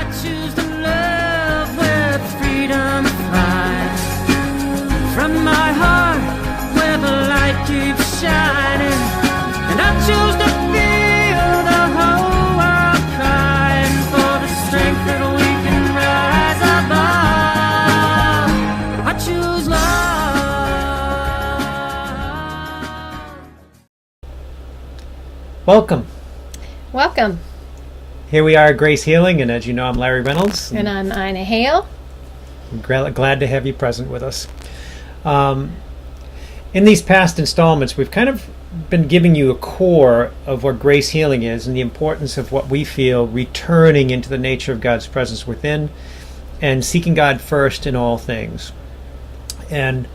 choose to love with freedom flies from my heart where the light keeps shining, and I choose to feel the whole world crying for the strength that we can rise above. I choose love. Welcome. Welcome. Here we are at Grace Healing, and as you know, I'm Larry Reynolds. And I'm Ina Hale. I'm glad to have you present with us. In these past installments, we've kind of been giving you a core of what Grace Healing is and the importance of what we feel returning into the nature of God's presence within and seeking God first in all things. And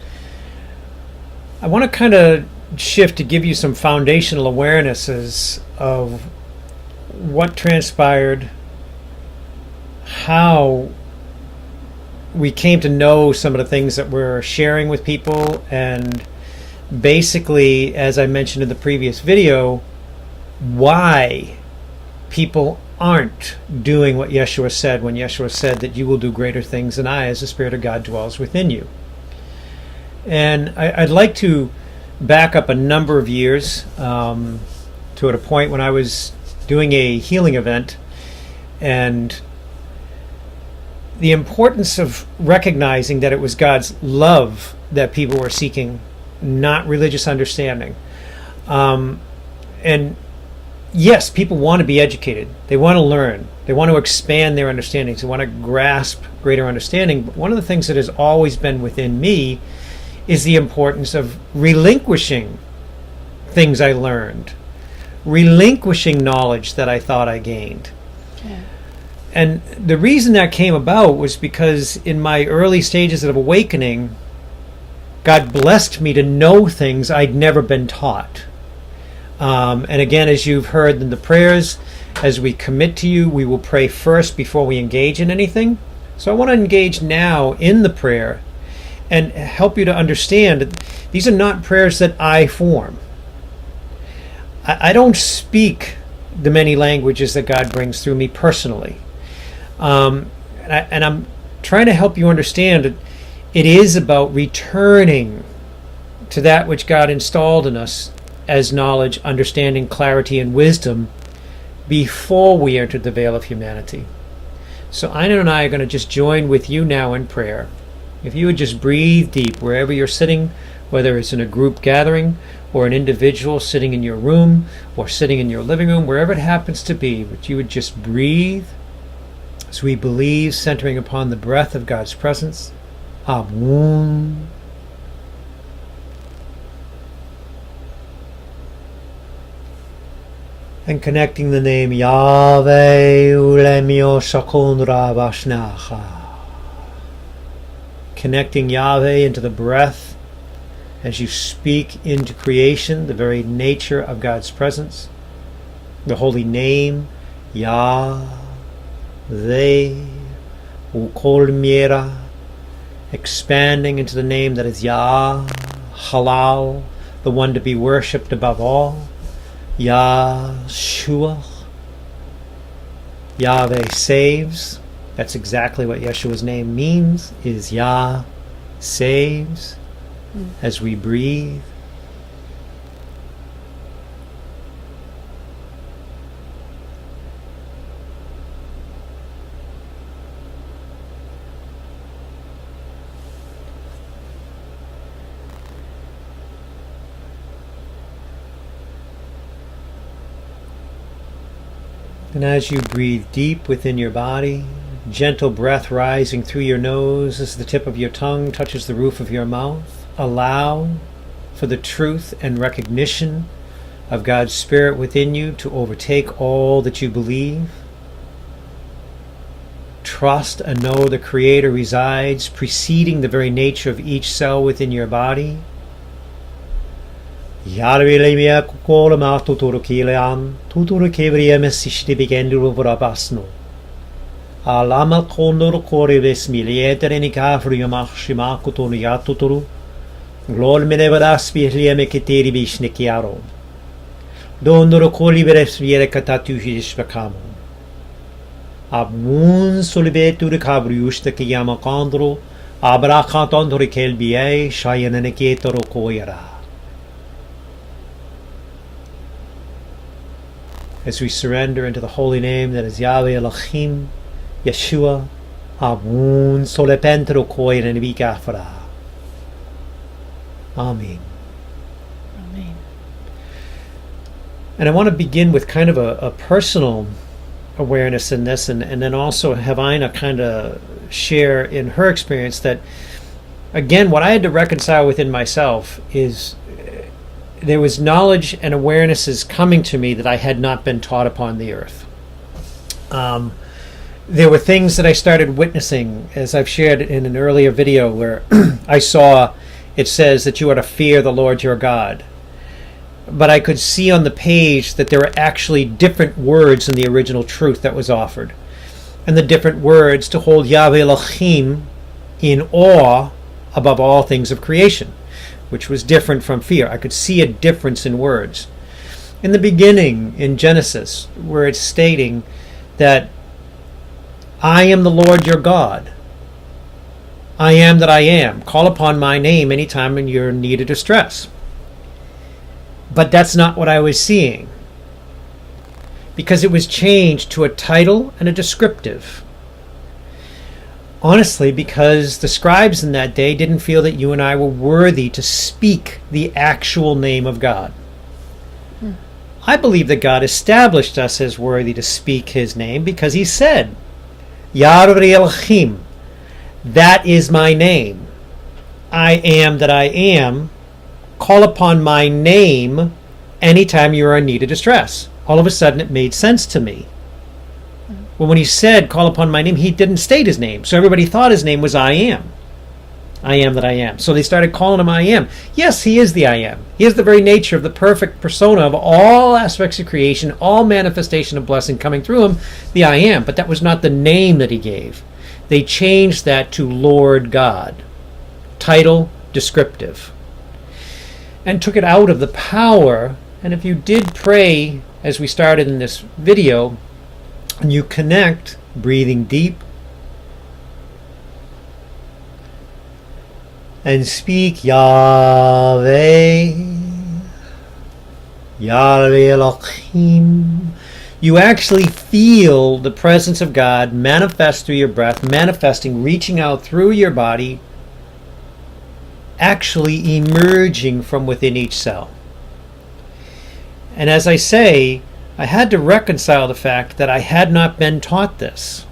I want to kind of shift to give you some foundational awarenesses of what transpired, how we came to know some of the things that we're sharing with people, and basically, as I mentioned in the previous video, why people aren't doing what YahShua said when YahShua said that you will do greater things than I, as the Spirit of God dwells within you. And I'd like to back up a number of years to at a point when I was doing a healing event, and the importance of recognizing that it was God's love that people were seeking, not religious understanding. And yes, people want to be educated. They want to learn. They want to expand their understandings. They want to grasp greater understanding. But one of the things that has always been within me is the importance of relinquishing things I learned, relinquishing knowledge that I thought I gained. Yeah. And the reason that came about was because in my early stages of awakening, God blessed me to know things I'd never been taught. And again, as you've heard in the prayers, as we commit to you, we will pray first before we engage in anything. So I want to engage now in the prayer and help you to understand that these are not prayers that I form. I don't speak the many languages that God brings through me personally. And I'm trying to help you understand that it is about returning to that which God installed in us as knowledge, understanding, clarity, and wisdom before we entered the veil of humanity. So Ina and I are going to just join with you now in prayer. If you would just breathe deep wherever you're sitting, whether it's in a group gathering or an individual sitting in your room or sitting in your living room, wherever it happens to be, but you would just breathe as we believe, centering upon the breath of God's presence. Amun. And connecting the name YaVeh Ulemio Shakundra Vashnacha. Connecting YaVeh into the breath as you speak into creation, the very nature of God's presence. The holy name, YaVeh Ukol Miera, expanding into the name that is Yah, Halal, the one to be worshipped above all. YahShua, YaVeh saves. That's exactly what Yeshua's name means, is Yah saves. As we breathe, and as you breathe deep within your body, gentle breath rising through your nose as the tip of your tongue touches the roof of your mouth. Allow for the truth and recognition of God's Spirit within you to overtake all that you believe. Trust and know the Creator resides, preceding the very nature of each cell within your body. Glor me nevadas lieme keteri bishnekiaro. Donoro koli beres viere katatu hishbakamo. Abun solibetu de kabriush de kiyama kandro. Abrakanton torikel biye shayananeke torokoyara. As we surrender into the holy name that is YaVeh Elohim, YahShua, Abun solepentro koyran bikafara. Amen. Amen. And I want to begin with kind of a personal awareness in this, and then also have Ina kind of share in her experience that, again, what I had to reconcile within myself is there was knowledge and awarenesses coming to me that I had not been taught upon the earth. There were things that I started witnessing, as I've shared in an earlier video, where I saw it says that you are to fear the Lord your God. But I could see on the page that there were actually different words in the original truth that was offered. And the different words to hold YaVeh Elohim in awe above all things of creation, which was different from fear. I could see a difference in words. In the beginning, in Genesis, where it's stating that I am the Lord your God. I am that I am. Call upon my name anytime when you're in need of distress. But that's not what I was seeing, because it was changed to a title and a descriptive. Honestly, because the scribes in that day didn't feel that you and I were worthy to speak the actual name of God. I believe that God established us as worthy to speak his name because he said, YaVeh Elohim, that is my name. I am that I am. Call upon my name anytime you are in need of distress. All of a sudden it made sense to me. Well, when he said, call upon my name, he didn't state his name. So everybody thought his name was I am. I am that I am. So they started calling him I am. Yes, he is the I am. He is the very nature of the perfect persona of all aspects of creation, all manifestation of blessing coming through him, the I am. But that was not the name that he gave. They changed that to Lord God. Title, descriptive. And took it out of the power. And if you did pray, as we started in this video, and you connect, breathing deep, and speak YaVeh, YaVeh Elohim, you actually feel the presence of God manifest through your breath, manifesting, reaching out through your body, actually emerging from within each cell. And as I say, I had to reconcile the fact that I had not been taught this.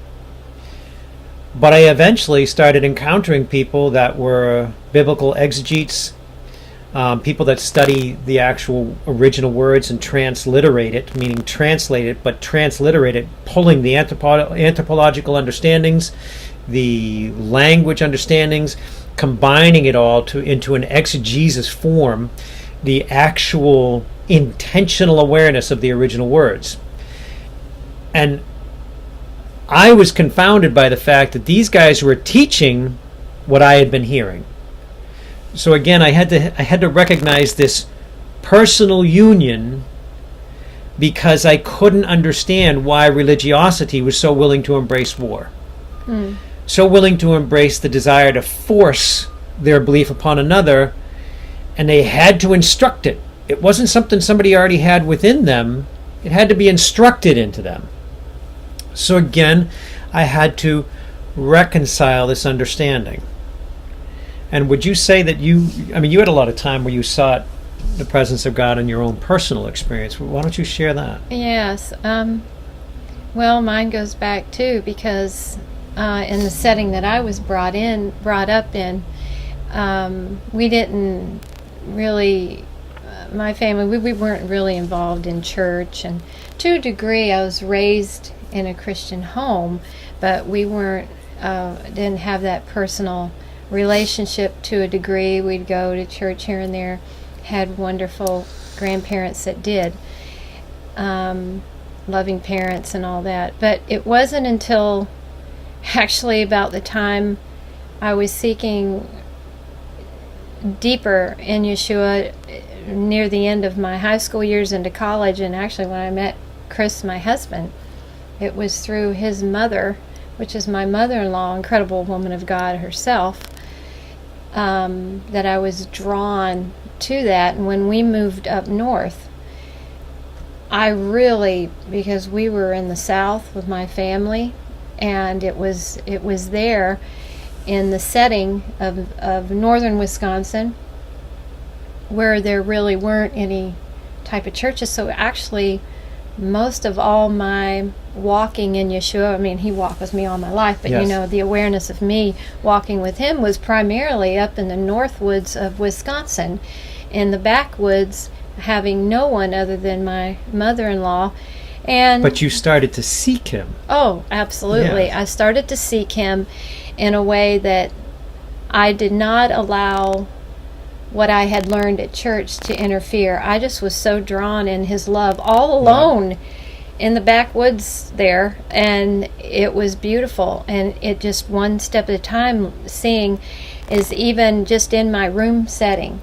But I eventually started encountering people that were biblical exegetes, people that study the actual original words and transliterate it, meaning translate it, but transliterate it, pulling the anthropological understandings, the language understandings, combining it all into an exegesis form, the actual intentional awareness of the original words. And I was confounded by the fact that these guys were teaching what I had been hearing. So again, I had to recognize this personal union, because I couldn't understand why religiosity was so willing to embrace war. So willing to embrace the desire to force their belief upon another, and they had to instruct it. It wasn't something somebody already had within them. It had to be instructed into them. So again, I had to reconcile this understanding. And would you say that you had a lot of time where you sought the presence of God in your own personal experience. Why don't you share that? Yes. Well, mine goes back too, because in the setting that I was brought up in, we didn't really, my family, we weren't really involved in church, and to a degree I was raised in a Christian home, but we didn't have that personal relationship to a degree. We'd go to church here and there, had wonderful grandparents that did, loving parents and all that. But it wasn't until actually about the time I was seeking deeper in YahShua near the end of my high school years into college, and actually when I met Chris, my husband, It was through his mother, which is my mother-in-law, incredible woman of God herself, that I was drawn to that. And when we moved up north, I really, because we were in the South with my family, and it was there in the setting of northern Wisconsin, where there really weren't any type of churches. So actually, most of all my walking in YahShua, I mean, he walked with me all my life, but Yes. you know, the awareness of me walking with him was primarily up in the north woods of Wisconsin, in the backwoods, having no one other than my mother-in-law. And But you started to seek him. oh, absolutely. Yes. I started to seek him in a way that I did not allow what I had learned at church to interfere. I just was so drawn in his love, all alone in the backwoods there, and it was beautiful. And it just one step at a time, seeing is even just in my room setting.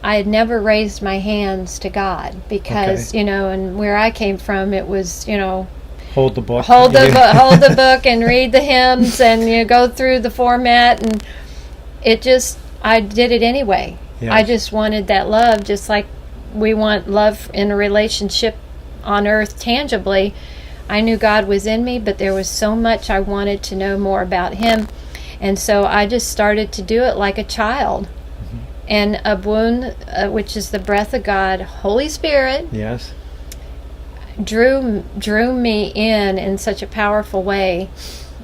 I had never raised my hands to God because, you know, and where I came from, it was, you know, Hold the book. hold the book and read the hymns and you go through the format, and it just, I did it anyway. Yes. I just wanted that love, just like we want love in a relationship on earth tangibly. I knew God was in me, but there was so much I wanted to know more about him, and so I just started to do it like a child. And Abun, which is the breath of God, Holy Spirit, Yes. drew me in such a powerful way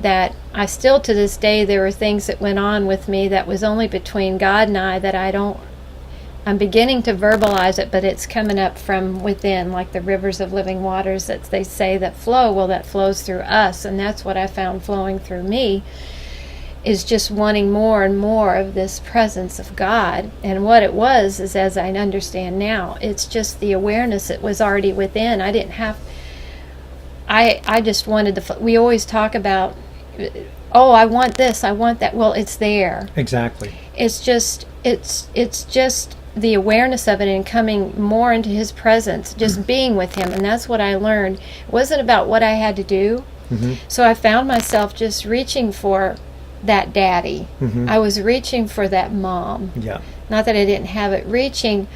that I still, to this day, there were things that went on with me that was only between God and I that I'm beginning to verbalize it, but it's coming up from within, like the rivers of living waters that they say that flow. Well, that flows through us, and that's what I found flowing through me, is just wanting more and more of this presence of God. And what it was is, as I understand now, it's just the awareness that was already within. I didn't have, I just wanted we always talk about, oh, I want this, I want that. Well, it's there. Exactly. It's just the awareness of it and coming more into his presence, just being with him. And that's what I learned. It wasn't about what I had to do. Mm-hmm. So I found myself just reaching for that daddy. Mm-hmm. I was reaching for that mom. Yeah. Not that I didn't have it, reaching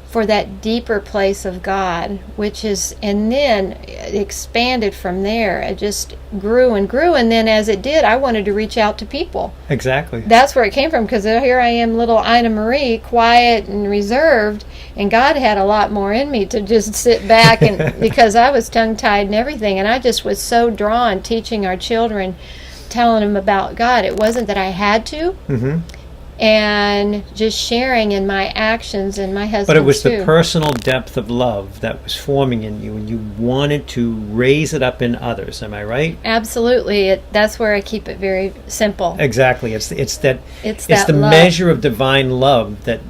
for that deeper place of God, which is, and then it expanded from there. It just grew and grew, and then as it did, I wanted to reach out to people. Exactly. That's where it came from, because here I am, little Ina Marie, quiet and reserved, and God had a lot more in me to just sit back, and because I was tongue-tied and everything, and I just was so drawn teaching our children, telling them about God. It wasn't that I had to, Mm-hmm. and just sharing in my actions and my husband. But it was too. the personal depth of love that was forming in you, and you wanted to raise it up in others. Am I right? Absolutely. That's where I keep it very simple. Exactly. It's that the love. measure of divine love that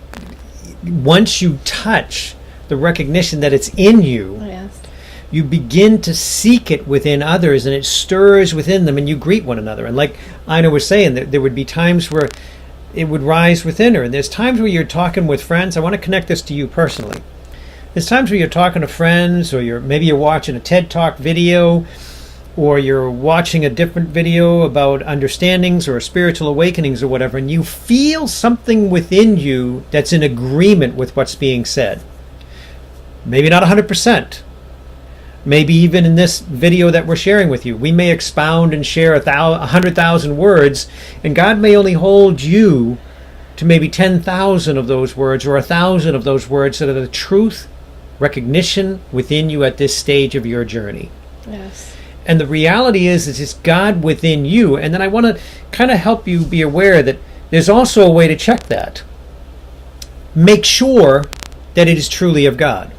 once you touch the recognition that it's in you, Yes. you begin to seek it within others, and it stirs within them, and you greet one another. And like Ina was saying, that there would be times where it would rise within her. And there's times where you're talking with friends. I want to connect this to you personally. There's times where you're talking to friends, or maybe you're watching a TED Talk video, or you're watching a different video about understandings or spiritual awakenings or whatever, and you feel something within you that's in agreement with what's being said. Maybe not 100%. Maybe even in this video that we're sharing with you, we may expound and share 100,000 words, and God may only hold you to maybe 10,000 of those words or 1,000 of those words that are the truth, recognition within you at this stage of your journey. Yes. And the reality is it's God within you. And then I want to kind of help you be aware that there's also a way to check that. Make sure that it is truly of God.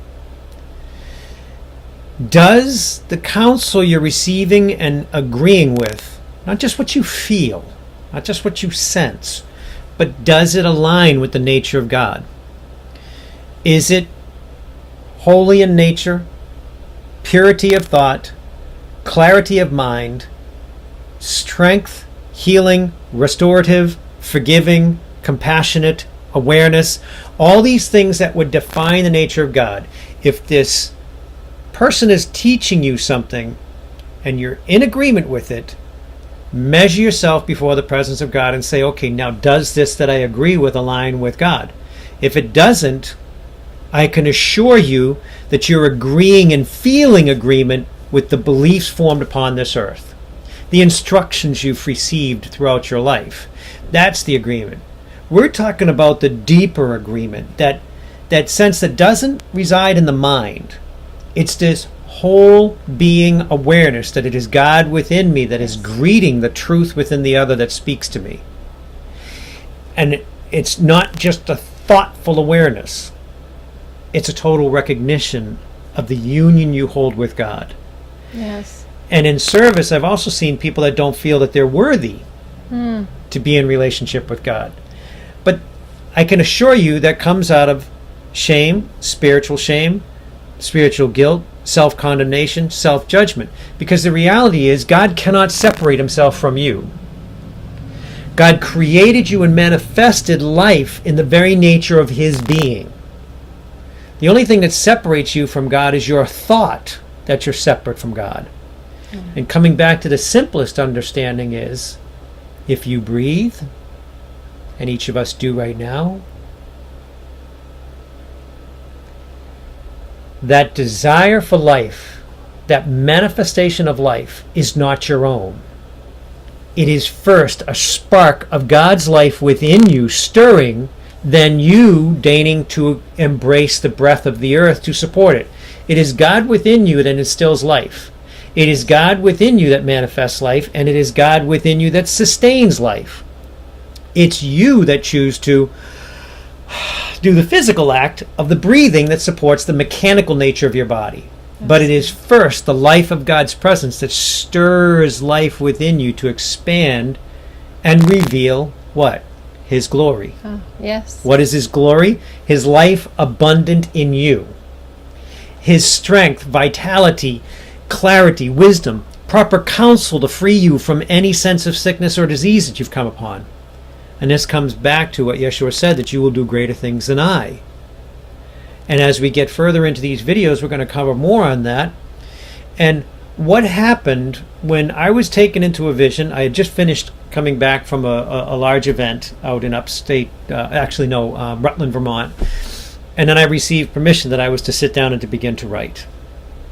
Does the counsel you're receiving and agreeing with, not just what you feel, not just what you sense, but does it align with the nature of God? Is it holy in nature, purity of thought, clarity of mind, strength, healing, restorative, forgiving, compassionate, awareness, all these things that would define the nature of God? If this person is teaching you something and you're in agreement with it, measure yourself before the presence of God and say, okay, now does this that I agree with align with God? If it doesn't, I can assure you that you're agreeing and feeling agreement with the beliefs formed upon this earth, the instructions you've received throughout your life. That's the agreement. We're talking about the deeper agreement, that sense that doesn't reside in the mind. It's this whole being awareness that it is God within me that is greeting the truth within the other that speaks to me. And it's not just a thoughtful awareness. It's a total recognition of the union you hold with God. Yes. And in service, I've also seen people that don't feel that they're worthy to be in relationship with God. But I can assure you that comes out of shame, spiritual guilt, self-condemnation, self-judgment. Because the reality is God cannot separate himself from you. God created you and manifested life in the very nature of his being. The only thing that separates you from God is your thought that you're separate from God. And coming back to the simplest understanding is, if you breathe, and each of us do right now, that desire for life, that manifestation of life, is not your own. It is first a spark of God's life within you stirring, then you deigning to embrace the breath of the earth to support it. It is God within you that instills life. It is God within you that manifests life, and it is God within you that sustains life. It's you that choose to do the physical act of the breathing that supports the mechanical nature of your body. But it is first the life of God's presence that stirs life within you to expand and reveal what? His glory. Yes. What is his glory? His life abundant in you. His strength, vitality, clarity, wisdom, proper counsel to free you from any sense of sickness or disease that you've come upon. And this comes back to what YahShua said, that you will do greater things than I. And as we get further into these videos, we're going to cover more on that. And what happened when I was taken into a vision, I had just finished coming back from a large event out in upstate, Rutland, Vermont. And then I received permission that I was to sit down and to begin to write.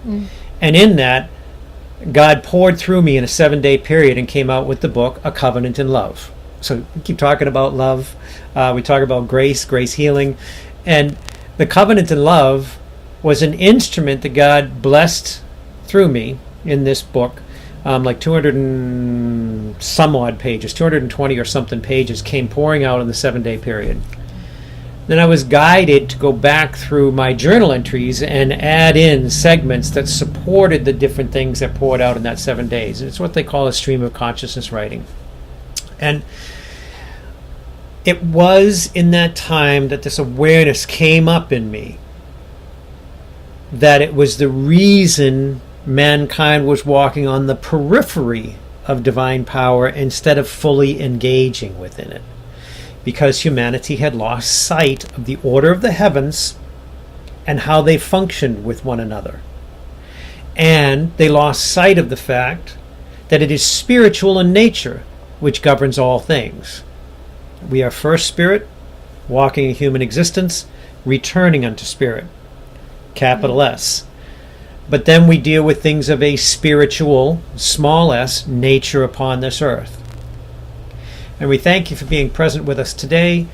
And in that, God poured through me in a 7-day period and came out with the book, A Covenant in Love. So we keep talking about love. We talk about grace healing. And the covenant in love was an instrument that God blessed through me in this book. Like 200 and some odd pages, 220 or something pages came pouring out in the 7-day period. Then I was guided to go back through my journal entries and add in segments that supported the different things that poured out in that 7 days. It's what they call a stream of consciousness writing. And it was in that time that this awareness came up in me, that it was the reason mankind was walking on the periphery of divine power instead of fully engaging within it. Because humanity had lost sight of the order of the heavens and how they functioned with one another. And they lost sight of the fact that it is spiritual in nature which governs all things. We are first spirit, walking in human existence, returning unto spirit, capital S. But then we deal with things of a spiritual, small s, nature upon this earth. And we thank you for being present with us today.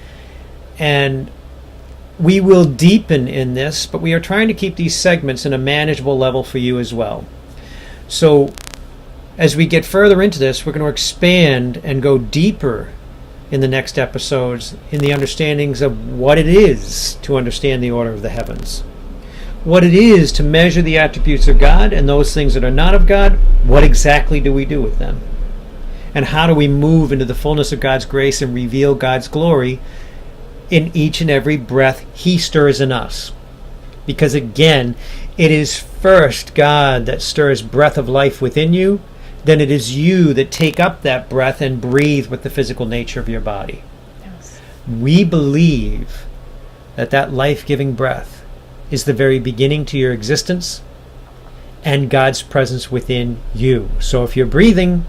And we will deepen in this, but we are trying to keep these segments in a manageable level for you as well. So as we get further into this, we're going to expand and go deeper in the next episodes in the understandings of what it is to understand the order of the heavens. What it is to measure the attributes of God, and those things that are not of God, what exactly do we do with them? And how do we move into the fullness of God's grace and reveal God's glory in each and every breath He stirs in us? Because again, it is first God that stirs breath of life within you, then it is you that take up that breath and breathe with the physical nature of your body. Yes. We believe that that life-giving breath is the very beginning to your existence, and God's presence within you. So if you're breathing,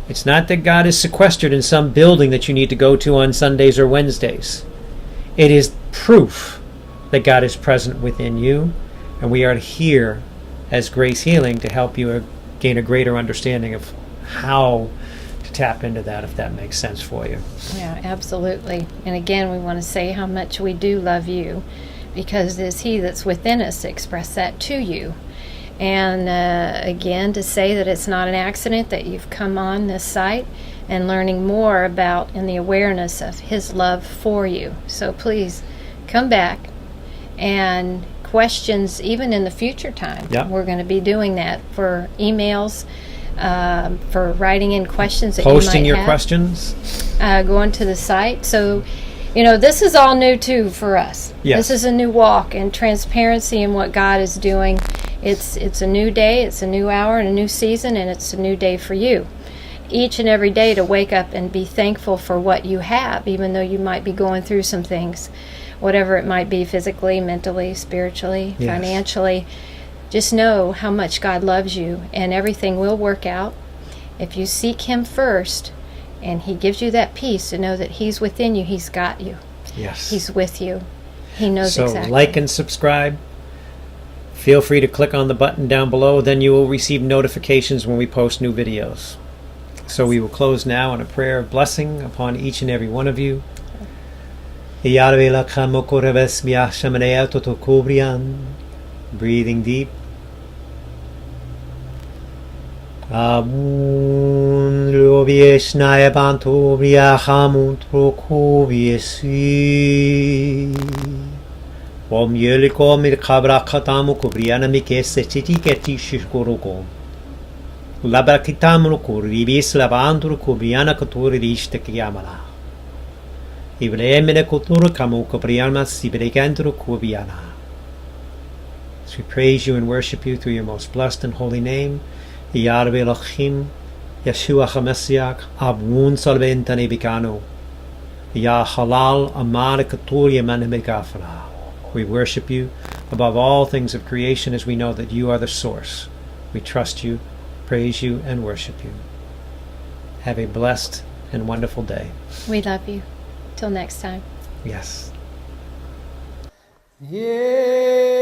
it's not that God is sequestered in some building that you need to go to on Sundays or Wednesdays. It is proof that God is present within you, and we are here as Grace Healing to help you gain a greater understanding of how to tap into that, if that makes sense for you. Yeah, absolutely. And again, we want to say how much we do love you, because it is He that's within us to express that to you. And again, to say that it's not an accident that you've come on this site and learning more about and the awareness of His love for you. So please come back, and questions even in the future time. Yeah. We're going to be doing that for emails, for writing in questions that Posting you might your have. questions. Going to the site. So, this is all new too for us. Yes. This is a new walk and transparency in what God is doing. It's a new day, it's a new hour and a new season, and it's a new day for you. Each and every day to wake up and be thankful for what you have, even though you might be going through some things, whatever it might be, physically, mentally, spiritually, Yes. financially. Just know how much God loves you, and everything will work out if you seek Him first, and He gives you that peace to know that He's within you. He's got you. Yes. He's with you. He knows So exactly. like and subscribe. Feel free to click on the button down below. Then you will receive notifications when we post new videos. So we will close now on a prayer of blessing upon each and every one of you. YaVeh Elohim. Breathing deep. Abun Lovieshnaya Bantu Briahamutrokoviesi. Om Yeliko Mirkabra Katamu Kubriana Mikese Chitiketi Shishkoroko. Labrakitamu Kuribis Lavandru Kubriana Kuturi Rishta Kiyamala. Ibrahimene Kutura Kamu Kubriana Sibregandru Kubiana. As we praise you and worship you through your most blessed and holy name, YaVeh Elohim, YahShua HaMessiach, Abun Salventane Bikano, Ya Halal Amar Katuria Manamegafra. We worship you above all things of creation, as we know that you are the source. We trust you, praise you, and worship you. Have a blessed and wonderful day. We love you. Till next time. Yes. Yeah.